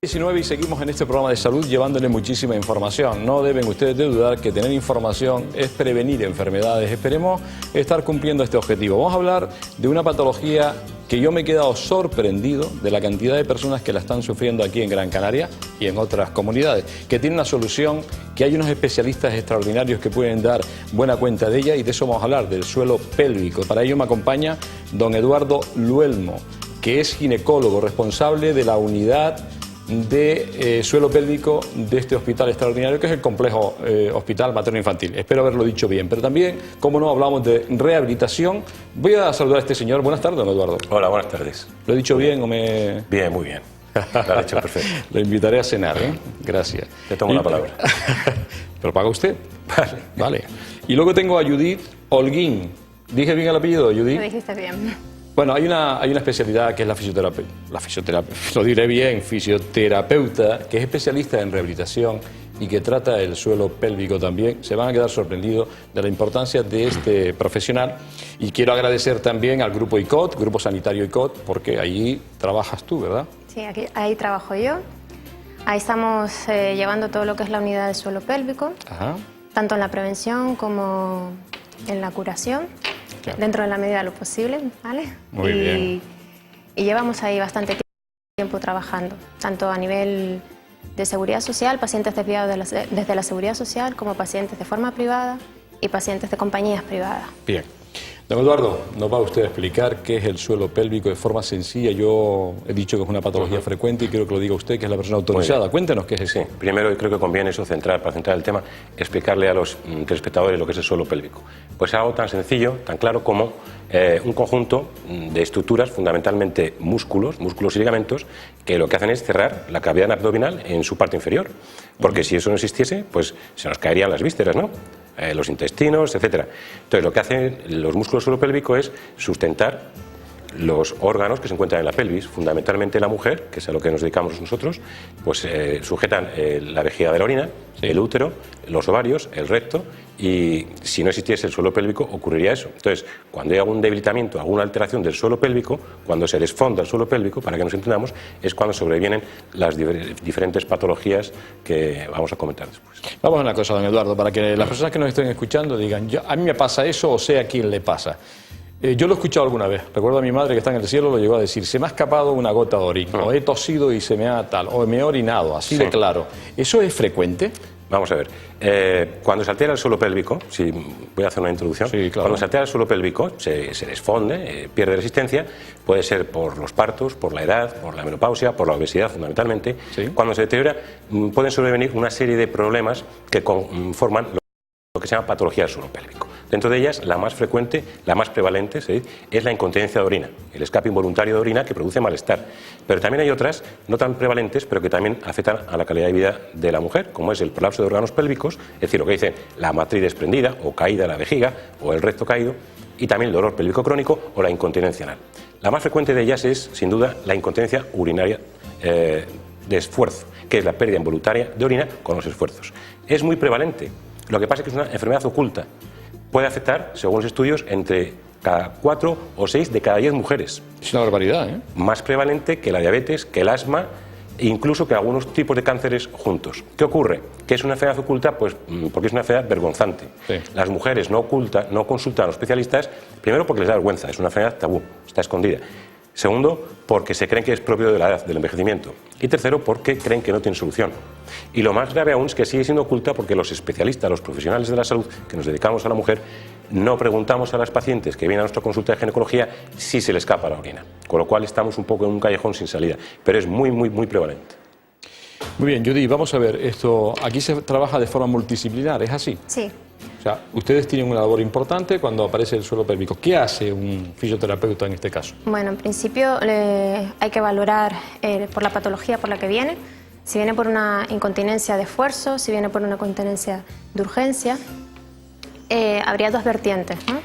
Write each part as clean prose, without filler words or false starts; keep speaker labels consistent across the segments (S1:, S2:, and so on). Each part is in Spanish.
S1: 19 y seguimos en este programa de salud llevándole muchísima información. No deben ustedes de dudar que tener información es prevenir enfermedades. Esperemos estar cumpliendo este objetivo. Vamos a hablar de una patología que yo me he quedado sorprendido de la cantidad de personas que la están sufriendo aquí en Gran Canaria y en otras comunidades, que tiene una solución, que hay unos especialistas extraordinarios que pueden dar buena cuenta de ella, y de eso vamos a hablar, del suelo pélvico. Para ello me acompaña don Eduardo Luelmo, que es ginecólogo responsable de la unidad de suelo pélvico de este hospital extraordinario, que es el Complejo Hospital Materno-Infantil. Espero haberlo dicho bien, pero también, como no, hablamos de rehabilitación. Voy a saludar a este señor. Buenas tardes, don Eduardo.
S2: Hola, buenas tardes.
S1: ¿Lo he dicho bien o me...?
S2: Bien, muy bien. Lo has hecho perfecto.
S1: Lo invitaré a cenar, ¿eh? Gracias.
S2: Te tomo la palabra.
S1: ¿Pero paga usted?
S2: Vale.
S1: Vale. Y luego tengo a Judith Holguín. ¿Dije bien el apellido, Judith?
S3: Lo dijiste bien.
S1: Bueno, hay una especialidad que es la fisioterapia, lo diré bien, fisioterapeuta, que es especialista en rehabilitación y que trata el suelo pélvico también. Se van a quedar sorprendidos de la importancia de este profesional. Y quiero agradecer también al Grupo ICOT, Grupo Sanitario ICOT, porque ahí trabajas tú, ¿verdad?
S3: Sí, ahí trabajo yo. Ahí estamos llevando todo lo que es la unidad de suelo pélvico,
S1: Ajá.
S3: tanto en la prevención como en la curación. Claro. Dentro de la medida de lo posible, ¿vale?
S1: Muy bien.
S3: Y llevamos ahí bastante tiempo trabajando, tanto a nivel de seguridad social, pacientes desviados desde la seguridad social, como pacientes de forma privada y pacientes de compañías privadas.
S1: Bien. Don Eduardo, nos va usted a explicar qué es el suelo pélvico de forma sencilla. Yo he dicho que es una patología frecuente y quiero que lo diga usted, que es la persona autorizada. Cuéntenos qué es eso.
S2: Sí, primero creo que conviene eso, para centrar el tema, explicarle a los telespectadores lo que es el suelo pélvico. Pues algo tan sencillo, tan claro como un conjunto de estructuras, fundamentalmente músculos y ligamentos, que lo que hacen es cerrar la cavidad abdominal en su parte inferior. Porque si eso no existiese, pues se nos caerían las vísceras, ¿no? Los intestinos, etcétera. Entonces, lo que hacen los músculos del suelo pélvico es sustentar los órganos que se encuentran en la pelvis, fundamentalmente la mujer, que es a lo que nos dedicamos nosotros, pues sujetan la vejiga de la orina, el útero, los ovarios, el recto, y si no existiese el suelo pélvico ocurriría eso. Entonces, cuando hay algún debilitamiento, alguna alteración del suelo pélvico, cuando se desfonda el suelo pélvico, para que nos entendamos, es cuando sobrevienen las diferentes patologías que vamos a comentar después.
S1: Vamos a una cosa, don Eduardo, para que las personas que nos estén escuchando digan, a mí me pasa eso o sé a quién le pasa. Yo lo he escuchado alguna vez. Recuerdo a mi madre que está en el cielo, lo llegó a decir: se me ha escapado una gota de orina, o he tosido y se me ha tal, o me he orinado, así de claro. ¿Eso es frecuente?
S2: Vamos a ver. Cuando se altera el suelo pélvico, si voy a hacer una introducción,
S1: sí, claro.
S2: Cuando se altera el suelo pélvico, se desfonde, pierde resistencia, puede ser por los partos, por la edad, por la menopausia, por la obesidad fundamentalmente. ¿Sí? Cuando se deteriora, pueden sobrevenir una serie de problemas que conforman lo que se llama patología del suelo pélvico. Dentro de ellas, la más frecuente, la más prevalente, ¿sí?, es la incontinencia de orina, el escape involuntario de orina que produce malestar. Pero también hay otras, no tan prevalentes, pero que también afectan a la calidad de vida de la mujer, como es el prolapso de órganos pélvicos, es decir, lo que dicen la matriz desprendida o caída de la vejiga o el recto caído, y también el dolor pélvico crónico o la incontinencia anal. La más frecuente de ellas es, sin duda, la incontinencia urinaria de esfuerzo, que es la pérdida involuntaria de orina con los esfuerzos. Es muy prevalente, lo que pasa es que es una enfermedad oculta. Puede afectar, según los estudios, entre cada 4 o 6 de cada 10 mujeres.
S1: Es una barbaridad, ¿eh? Más
S2: prevalente que la diabetes, que el asma e incluso que algunos tipos de cánceres juntos. ¿Qué ocurre? Que es una enfermedad oculta, pues porque es una enfermedad vergonzante. Sí. Las mujeres no consultan a los especialistas, primero porque les da vergüenza, es una enfermedad tabú, está escondida. Segundo, porque se creen que es propio de la edad, del envejecimiento. Y tercero, porque creen que no tiene solución. Y lo más grave aún es que sigue siendo oculta porque los especialistas, los profesionales de la salud que nos dedicamos a la mujer, no preguntamos a las pacientes que vienen a nuestra consulta de ginecología si se les escapa la orina. Con lo cual estamos un poco en un callejón sin salida. Pero es muy prevalente.
S1: Muy bien, Judy, vamos a ver, esto aquí se trabaja de forma multidisciplinar, ¿es así?
S3: Sí.
S1: O sea, ustedes tienen una labor importante cuando aparece el suelo pélvico. ¿Qué hace un fisioterapeuta en este caso?
S3: Bueno, en principio hay que valorar por la patología por la que viene, si viene por una incontinencia de esfuerzo, si viene por una incontinencia de urgencia. Habría dos vertientes, ¿no?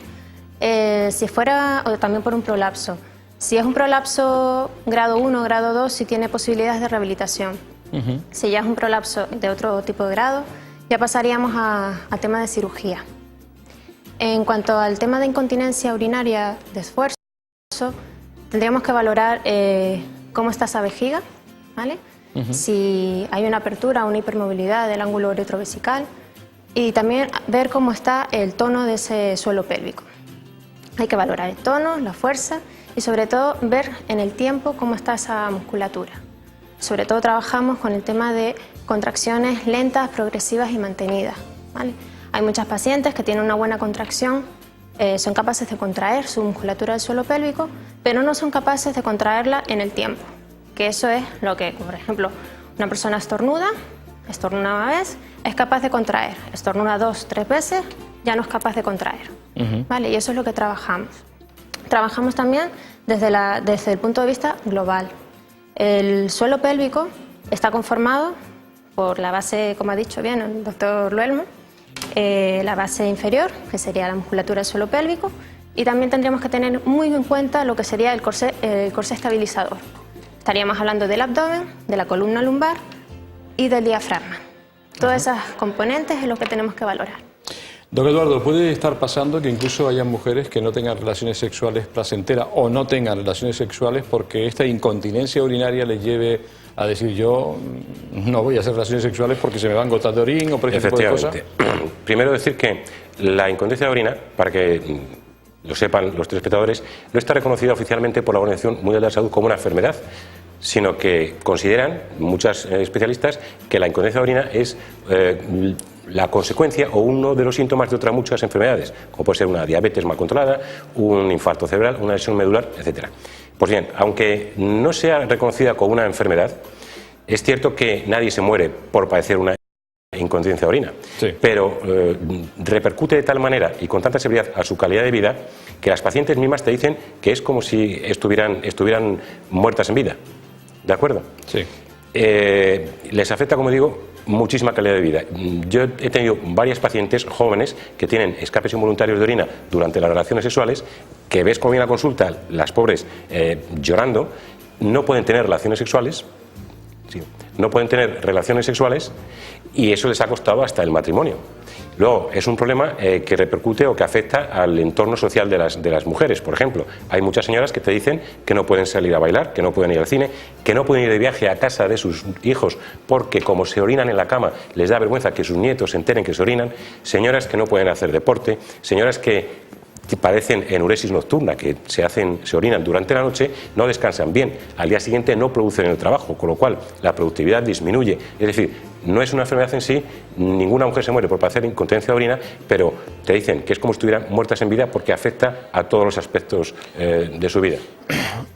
S3: Si fuera, o también por un prolapso. Si es un prolapso grado 1 o grado 2, sí tiene posibilidades de rehabilitación. Si ya es un prolapso de otro tipo de grado, ya pasaríamos a tema de cirugía. En cuanto al tema de incontinencia urinaria de esfuerzo, tendríamos que valorar cómo está esa vejiga, ¿vale? si hay una apertura o una hipermovilidad del ángulo uretrovesical, y también ver cómo está el tono de ese suelo pélvico. Hay que valorar el tono, la fuerza y sobre todo ver en el tiempo cómo está esa musculatura. Sobre todo trabajamos con el tema de contracciones lentas, progresivas y mantenidas, ¿vale? Hay muchas pacientes que tienen una buena contracción, son capaces de contraer su musculatura del suelo pélvico, pero no son capaces de contraerla en el tiempo, que eso es lo que, por ejemplo, una persona estornuda una vez, es capaz de contraer, estornuda 2, 3 veces, ya no es capaz de contraer, ¿vale? Y eso es lo que trabajamos. Trabajamos también desde el punto de vista global. El suelo pélvico está conformado por la base, como ha dicho bien el doctor Luelmo, la base inferior, que sería la musculatura del suelo pélvico, y también tendríamos que tener muy en cuenta lo que sería el corsé estabilizador. Estaríamos hablando del abdomen, de la columna lumbar y del diafragma. Todas esas componentes es lo que tenemos que valorar.
S1: Don Eduardo, ¿puede estar pasando que incluso haya mujeres que no tengan relaciones sexuales placenteras o no tengan relaciones sexuales porque esta incontinencia urinaria les lleve a decir yo no voy a hacer relaciones sexuales porque se me van gotas de orín o por ese tipo de cosas?
S2: Primero decir que la incontinencia de orina, para que lo sepan los telespectadores, no está reconocida oficialmente por la Organización Mundial de la Salud como una enfermedad, sino que consideran muchas especialistas que la incontinencia de orina es la consecuencia o uno de los síntomas de otras muchas enfermedades, como puede ser una diabetes mal controlada, un infarto cerebral, una lesión medular, etc. Pues bien, aunque no sea reconocida como una enfermedad, es cierto que nadie se muere por padecer una incontinencia de orina, sí, pero repercute de tal manera y con tanta severidad a su calidad de vida que las pacientes mismas te dicen que es como si estuvieran muertas en vida. ¿De acuerdo?
S1: Sí.
S2: Les afecta, como digo, muchísima calidad de vida. Yo he tenido varias pacientes jóvenes que tienen escapes involuntarios de orina durante las relaciones sexuales, que ves como viene a consulta, las pobres llorando, no pueden tener relaciones sexuales, sí, no pueden tener relaciones sexuales y eso les ha costado hasta el matrimonio. Luego, es un problema que repercute o que afecta al entorno social de las mujeres. Por ejemplo, hay muchas señoras que te dicen que no pueden salir a bailar, que no pueden ir al cine, que no pueden ir de viaje a casa de sus hijos porque como se orinan en la cama les da vergüenza que sus nietos se enteren que se orinan. Señoras que no pueden hacer deporte, señoras que padecen enuresis nocturna, que se orinan durante la noche, no descansan bien, al día siguiente no producen el trabajo, con lo cual la productividad disminuye. Es decir, no es una enfermedad en sí, ninguna mujer se muere por padecer incontinencia de orina, pero te dicen que es como si estuvieran muertas en vida porque afecta a todos los aspectos de su vida.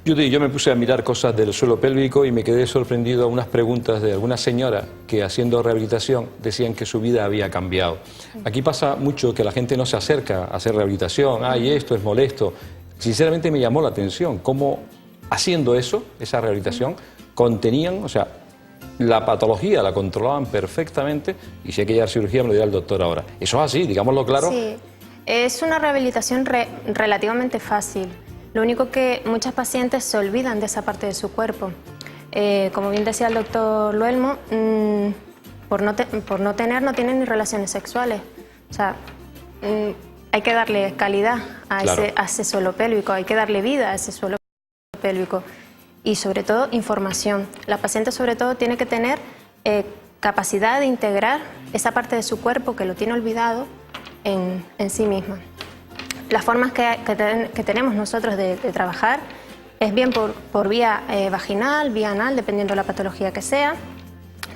S1: Judy, yo me puse a mirar cosas del suelo pélvico y me quedé sorprendido a unas preguntas de alguna señora que haciendo rehabilitación decían que su vida había cambiado. Aquí pasa mucho que la gente no se acerca a hacer rehabilitación, ay, esto es molesto. Sinceramente me llamó la atención cómo haciendo eso, esa rehabilitación, contenían, o sea, la patología la controlaban perfectamente y si hay que llevar cirugía me lo dirá el doctor ahora. Eso es así, digámoslo claro.
S3: Sí, es una rehabilitación relativamente fácil. Lo único que muchas pacientes se olvidan de esa parte de su cuerpo. Como bien decía el doctor Luelmo, por no tienen ni relaciones sexuales. O sea, hay que darle calidad a ese suelo pélvico, hay que darle vida a ese suelo pélvico. Y sobre todo información. La paciente sobre todo tiene que tener capacidad de integrar esa parte de su cuerpo que lo tiene olvidado en sí misma. Las formas que tenemos nosotros de trabajar es bien por vía vaginal, vía anal, dependiendo de la patología que sea.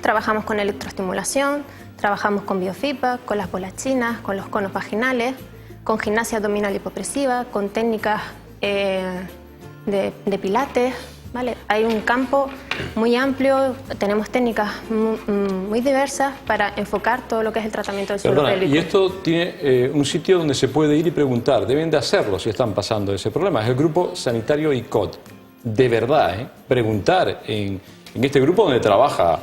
S3: Trabajamos con electroestimulación, trabajamos con biofeedback, con las bolas chinas, con los conos vaginales, con gimnasia abdominal hipopresiva, con técnicas de pilates. ¿Vale? Hay un campo muy amplio, tenemos técnicas muy diversas para enfocar todo lo que es el tratamiento del suelo pélvico.
S1: Y esto tiene un sitio donde se puede ir y preguntar, deben de hacerlo si están pasando ese problema, es el grupo sanitario ICOT. De verdad, preguntar en este grupo donde trabaja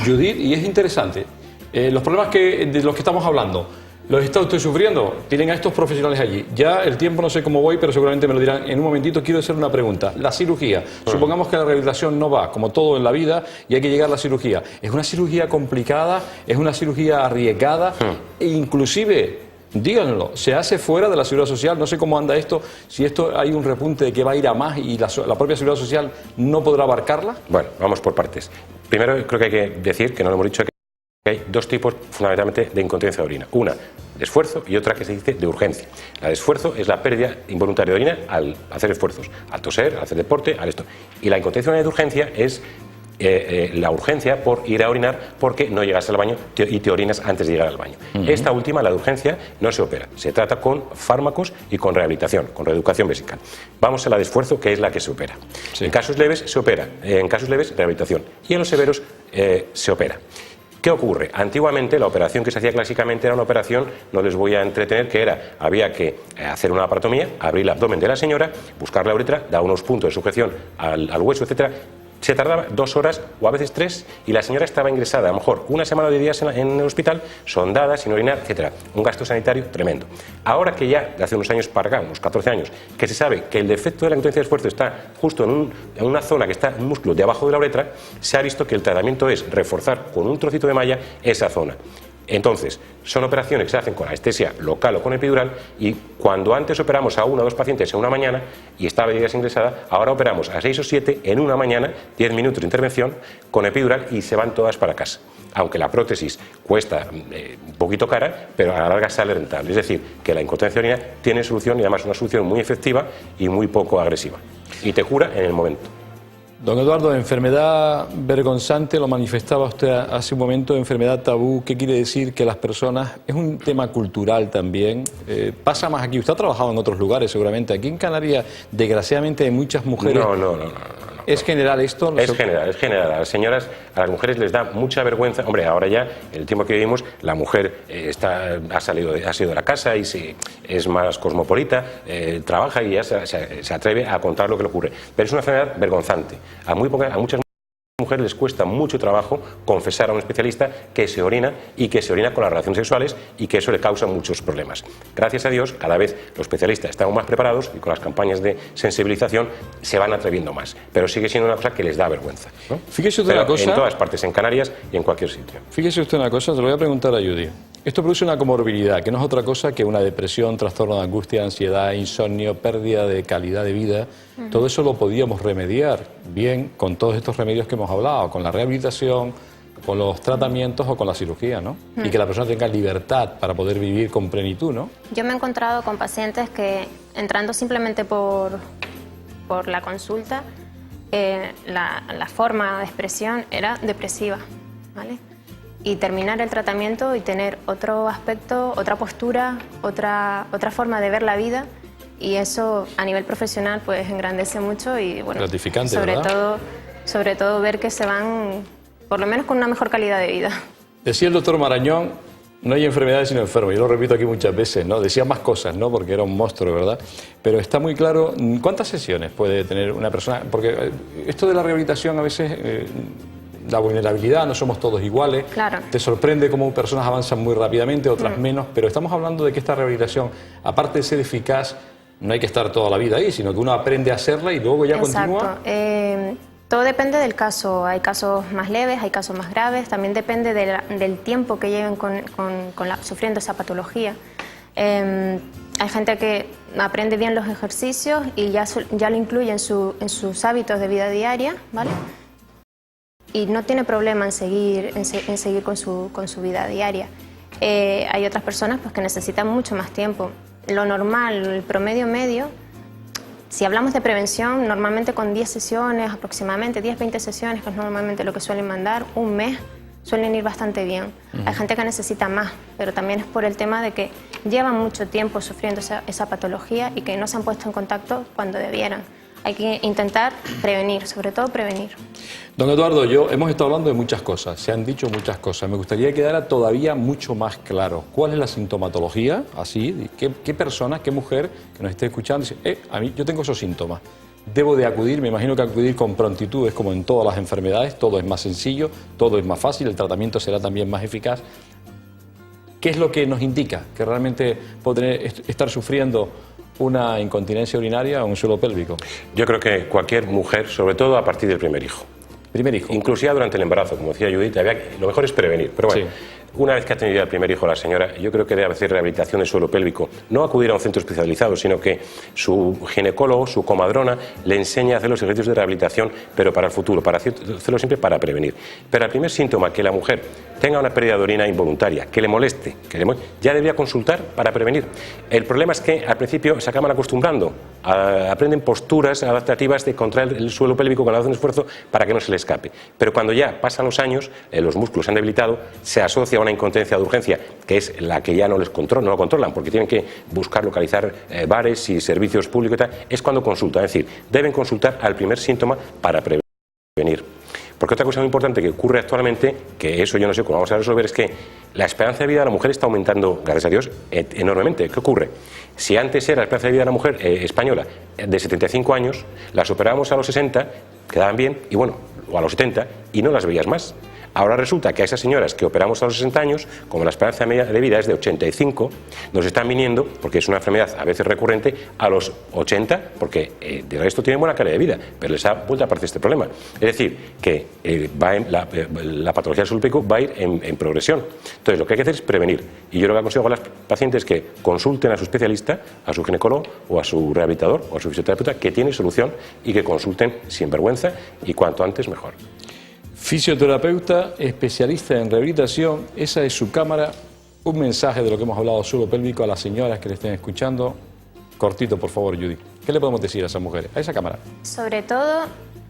S1: Judith, y es interesante, los problemas de los que estamos hablando, ¿los está usted sufriendo? Tienen a estos profesionales allí. Ya el tiempo no sé cómo voy, pero seguramente me lo dirán en un momentito. Quiero hacer una pregunta. La cirugía. Supongamos que la rehabilitación no va, como todo en la vida, y hay que llegar a la cirugía. ¿Es una cirugía complicada? ¿Es una cirugía arriesgada? E inclusive Díganlo, se hace fuera de la Seguridad Social, no sé cómo anda esto, si esto hay un repunte de que va a ir a más y la propia Seguridad Social no podrá abarcarla.
S2: Bueno, vamos por partes. Primero creo que hay que decir, que no lo hemos dicho, que hay dos tipos fundamentalmente de incontinencia de orina. Una de esfuerzo y otra que se dice de urgencia. La de esfuerzo es la pérdida involuntaria de orina al hacer esfuerzos, al toser, al hacer deporte, al esto. Y la incontinencia de urgencia es la urgencia por ir a orinar porque no llegas al baño y te orinas antes de llegar al baño. Esta última, la de urgencia, no se opera. Se trata con fármacos y con rehabilitación, con reeducación vesical. Vamos a la de esfuerzo, que es la que se opera. Sí. En casos leves se opera, en casos leves rehabilitación y en los severos se opera. ¿Qué ocurre? Antiguamente la operación que se hacía clásicamente era una operación, no les voy a entretener, que era, había que hacer una laparotomía, abrir el abdomen de la señora, buscar la uretra, dar unos puntos de sujeción al hueso, etcétera. Se tardaba 2 horas o a veces 3 y la señora estaba ingresada a lo mejor 1 semana o 10 días en el hospital, sondada, sin orinar, etcétera. Un gasto sanitario tremendo. Ahora que ya, de hace unos años para acá, unos 14 años, que se sabe que el defecto de la incontinencia de esfuerzo está justo en una zona que está un músculo de abajo de la uretra, se ha visto que el tratamiento es reforzar con un trocito de malla esa zona. Entonces, son operaciones que se hacen con anestesia local o con epidural y cuando antes operamos a 1 o 2 pacientes en una mañana y estaba 10 días ingresada, ahora operamos a 6 o 7 en una mañana, 10 minutos de intervención con epidural y se van todas para casa. Aunque la prótesis cuesta un poquito cara, pero a la larga sale rentable. Es decir, que la incontinencia de orina tiene solución y además una solución muy efectiva y muy poco agresiva. Y te cura en el momento.
S1: Don Eduardo, enfermedad vergonzante, lo manifestaba usted hace un momento, enfermedad tabú, ¿qué quiere decir? Que las personas, es un tema cultural también, pasa más aquí, usted ha trabajado en otros lugares seguramente, aquí en Canarias desgraciadamente hay muchas mujeres...
S2: No.
S1: ¿Es general esto?
S2: Es general. A las señoras, a las mujeres les da mucha vergüenza. Hombre, ahora ya, en el tiempo que vivimos, la mujer ha salido de la casa y es más cosmopolita, trabaja y ya se atreve a contar lo que le ocurre. Pero es una enfermedad vergonzante. A muchas mujeres les cuesta mucho trabajo confesar a un especialista que se orina y que se orina con las relaciones sexuales y que eso le causa muchos problemas. Gracias a Dios, cada vez los especialistas están más preparados y con las campañas de sensibilización se van atreviendo más. Pero sigue siendo una cosa que les da vergüenza, ¿no?
S1: Fíjese usted una cosa.
S2: En todas partes, en Canarias y en cualquier sitio.
S1: Fíjese usted una cosa, se lo voy a preguntar a Judy. Esto produce una comorbilidad, que no es otra cosa que una depresión, trastorno de angustia, ansiedad, insomnio, pérdida de calidad de vida. Todo eso lo podíamos remediar bien con todos estos remedios que hemos hablado, con la rehabilitación, con los tratamientos o con la cirugía, ¿no? Y que la persona tenga libertad para poder vivir con plenitud, ¿no?
S3: Yo me he encontrado con pacientes que, entrando simplemente por la consulta, la forma de expresión era depresiva, ¿vale? Y terminar el tratamiento y tener otro aspecto, otra postura, otra forma de ver la vida, y eso a nivel profesional pues engrandece mucho y bueno,
S1: gratificante,
S3: sobre todo ver que se van por lo menos con una mejor calidad de vida.
S1: Decía el doctor Marañón, no hay enfermedades sino enfermos. Yo lo repito aquí muchas veces, ¿no? Decía más cosas, ¿no? Porque era un monstruo, ¿verdad? Pero está muy claro, ¿cuántas sesiones puede tener una persona? Porque esto de la rehabilitación a veces... la vulnerabilidad, no somos todos iguales.
S3: Claro.
S1: Te sorprende cómo personas avanzan muy rápidamente, otras menos, pero estamos hablando de que esta rehabilitación, aparte de ser eficaz, no hay que estar toda la vida ahí, sino que uno aprende a hacerla y luego ya continúa.
S3: Todo depende del caso. Hay casos más leves, hay casos más graves, también depende del tiempo que lleven sufriendo esa patología. Hay gente que aprende bien los ejercicios y ya lo incluye en sus hábitos de vida diaria, ¿vale? Y no tiene problema en seguir con su vida diaria. Hay otras personas pues, que necesitan mucho más tiempo. Lo normal, el promedio medio, si hablamos de prevención, normalmente con 10 sesiones, aproximadamente 10-20 sesiones, que es normalmente lo que suelen mandar, un mes, suelen ir bastante bien. Hay gente que necesita más, pero también es por el tema de que llevan mucho tiempo sufriendo esa patología y que no se han puesto en contacto cuando debieran. Hay que intentar prevenir, sobre todo prevenir.
S1: Don Eduardo, hemos estado hablando de muchas cosas, se han dicho muchas cosas. Me gustaría que quedara todavía mucho más claro cuál es la sintomatología, así, qué persona, qué mujer que nos esté escuchando dice, a mí yo tengo esos síntomas. Debo de acudir, me imagino que acudir con prontitud es como en todas las enfermedades, todo es más sencillo, todo es más fácil, el tratamiento será también más eficaz. ¿Qué es lo que nos indica que realmente puede estar sufriendo una incontinencia urinaria o un suelo pélvico?
S2: Yo creo que cualquier mujer, sobre todo a partir del primer hijo.
S1: Primer hijo.
S2: Incluso ya durante el embarazo, como decía Judith, lo mejor es prevenir. Pero bueno, una vez que ha tenido ya el primer hijo la señora, yo creo que debe hacer rehabilitación del suelo pélvico. No acudir a un centro especializado, sino que su ginecólogo, su comadrona, le enseña a hacer los ejercicios de rehabilitación, pero para el futuro, para hacerlo siempre para prevenir. Pero el primer síntoma, que la mujer tenga una pérdida de orina involuntaria, que le moleste, ya debería consultar para prevenir. El problema es que al principio se acaban acostumbrando, aprenden posturas adaptativas de contraer el suelo pélvico cuando hacen esfuerzo para que no se le escape. Pero cuando ya pasan los años, los músculos se han debilitado, se asocia a una incontinencia de urgencia, que es la que ya no lo controlan, porque tienen que buscar localizar bares y servicios públicos y tal, es cuando consultan. Es decir, deben consultar al primer síntoma para prevenir. Porque otra cosa muy importante que ocurre actualmente, que eso yo no sé cómo vamos a resolver, es que la esperanza de vida de la mujer está aumentando, gracias a Dios, enormemente. ¿Qué ocurre? Si antes era la esperanza de vida de la mujer española de 75 años, las operábamos a los 60, quedaban bien, y bueno, o a los 70, y no las veías más. Ahora resulta que a esas señoras que operamos a los 60 años, como la esperanza media de vida es de 85, nos están viniendo, porque es una enfermedad a veces recurrente, a los 80, porque de resto tienen buena calidad de vida, pero les ha vuelto a aparecer este problema. Es decir, que la patología del suelo pélvico va a ir en progresión. Entonces, lo que hay que hacer es prevenir. Y yo lo que aconsejo a las pacientes es que consulten a su especialista, a su ginecólogo, o a su rehabilitador, o a su fisioterapeuta, que tiene solución, y que consulten sin vergüenza, y cuanto antes mejor.
S1: Fisioterapeuta, especialista en rehabilitación, esa es su cámara. Un mensaje de lo que hemos hablado suelo pélvico a las señoras que le estén escuchando. Cortito, por favor, Judy. ¿Qué le podemos decir a esas mujeres, a esa cámara?
S3: Sobre todo,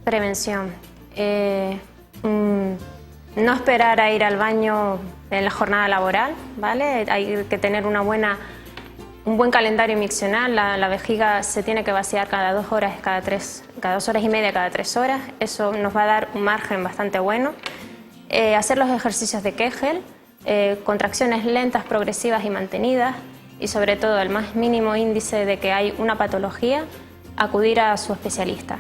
S3: prevención. No esperar a ir al baño en la jornada laboral, ¿vale? Hay que tener un buen calendario miccional. La vejiga se tiene que vaciar cada 2 horas, cada 2 horas y media, cada 3 horas. Eso nos va a dar un margen bastante bueno. Hacer los ejercicios de Kegel, contracciones lentas, progresivas y mantenidas, y sobre todo el más mínimo índice de que hay una patología, acudir a su especialista.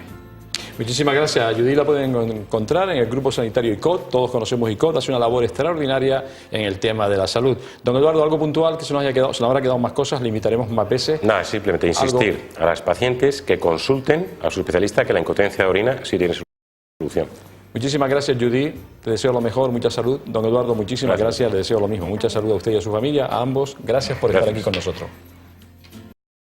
S1: Muchísimas gracias. Judy la pueden encontrar en el Grupo Sanitario ICOT. Todos conocemos ICOT, hace una labor extraordinaria en el tema de la salud. Don Eduardo, ¿algo puntual que se nos habrá quedado más cosas? ¿Le invitaremos más veces?
S2: Nada, simplemente insistir a las pacientes que consulten a su especialista, que la incontinencia de orina sí tiene solución.
S1: Muchísimas gracias, Judy. Te deseo lo mejor, mucha salud. Don Eduardo, muchísimas gracias. Le deseo lo mismo. Mucha salud a usted y a su familia, a ambos. Gracias por estar aquí con nosotros.